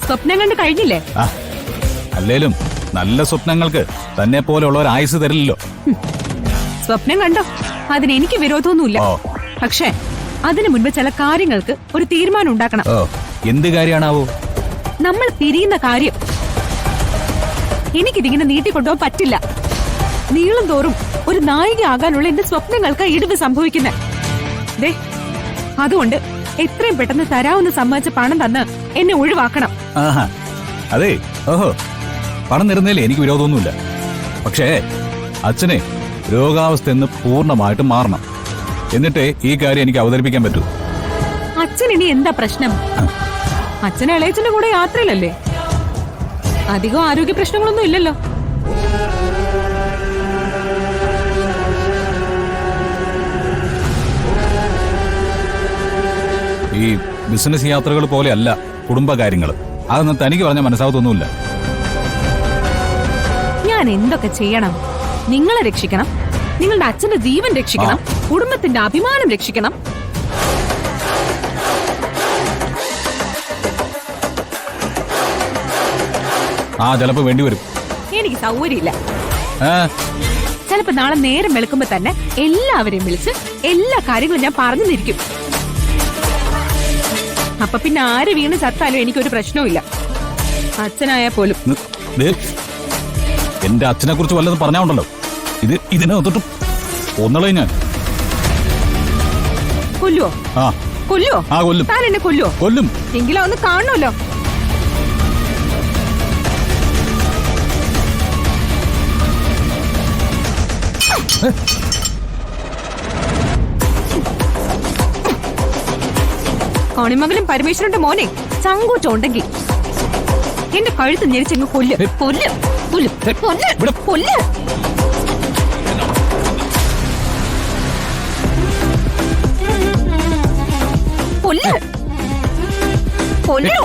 സ്വപ്നം കണ്ട് കഴിഞ്ഞില്ലേ? അല്ലേലും നല്ല സ്വപ്നങ്ങൾക്ക് തന്നെ പോലെയുള്ള ഒരു ആയുസ് തരില്ലല്ലോ. സ്വപ്നം കണ്ടോ, അതിന് എനിക്ക് വിരോധമൊന്നുമില്ല. പക്ഷേ അതിനു മുൻപ് ചില കാര്യങ്ങൾക്ക് ഒരു തീരുമാനം ഉണ്ടാക്കണം. എന്ത് കാര്യമാണാവോ? നമ്മൾ പിരിയുന്ന കാര്യം. എനിക്കിതിങ്ങനെ നീട്ടിക്കൊണ്ടുപോകാൻ പറ്റില്ല. നീളം തോറും ഒരു നായിക ആകാനുള്ള എന്റെ സ്വപ്നങ്ങൾക്ക് ഇടിവ് സംഭവിക്കുന്നത്. അതുകൊണ്ട് എത്രയും പെട്ടെന്ന് തരാവുന്ന സമ്മാനിച്ച പണം തന്ന് എന്നെ ഒഴിവാക്കണം. അതെ, പണം തരുന്നതിൽ എനിക്ക് വിരോധമൊന്നുമില്ല. പക്ഷേ അച്ഛനെ രോഗാവസ്ഥ എന്ന് പൂർണ്ണമായിട്ടും മാറണം. എന്നിട്ടേ ഈ കാര്യം എനിക്ക് അവതരിപ്പിക്കാൻ പറ്റൂ. അച്ഛൻ ഇനി എന്താ പ്രശ്നം? അച്ഛൻ ഇളയച്ചന്റെ കൂടെ യാത്രയിലല്ലേ? അധികം ആരോഗ്യ പ്രശ്നങ്ങളൊന്നും ഇല്ലല്ലോ. ഈ ബിസിനസ് യാത്രകൾ പോലെയല്ല കുടുംബകാര്യങ്ങൾ. അതൊന്നും തനിക്ക് പറഞ്ഞ മനസ്സാവത്തൊന്നുമില്ല. ഞാൻ എന്തൊക്കെ ചെയ്യണം? നിങ്ങളെ രക്ഷിക്കണം, നിങ്ങളുടെ അച്ഛന്റെ ജീവൻ രക്ഷിക്കണം, കുടുംബത്തിന്റെ അഭിമാനം രക്ഷിക്കണം. ചിലപ്പോ വേണ്ടി വരും. എനിക്ക് സൗകര്യമില്ല. ചിലപ്പോ നാളെ നേരം വെളുക്കുമ്പോ തന്നെ എല്ലാവരെയും വിളിച്ച് എല്ലാ കാര്യങ്ങളും ഞാൻ പറഞ്ഞു തിരിക്കും. അപ്പൊ പിന്നെ ആര് വീണ് ചത്താലും എനിക്കൊരു പ്രശ്നവുമില്ല, അച്ഛനായാ പോലും. എന്റെ അച്ഛനെ കുറിച്ച് വല്ലതും പറഞ്ഞാണ്ടല്ലോ, ഇതിനെ തൊട്ട് ഒന്നളെ ഞാൻ കൊല്ലുവോ? കൊല്ലുവോ? കൊല്ലും. താൻ എന്നെ കൊല്ലുവോ? കൊല്ലും. എങ്കിലും ഒന്ന് കാണണമല്ലോ. കണിമകനും പരമേശ്വരന്റെ മോനെ ചങ്കൂറ്റുണ്ടെങ്കിൽ എന്റെ കഴുത്ത് ഞെരിച്ചെങ്ങ് കൊല്ല് കൊല്ല് കൊല്ല് കൊല്ല് കൊല്ല്. കൊല്ല് കൊല്ലു.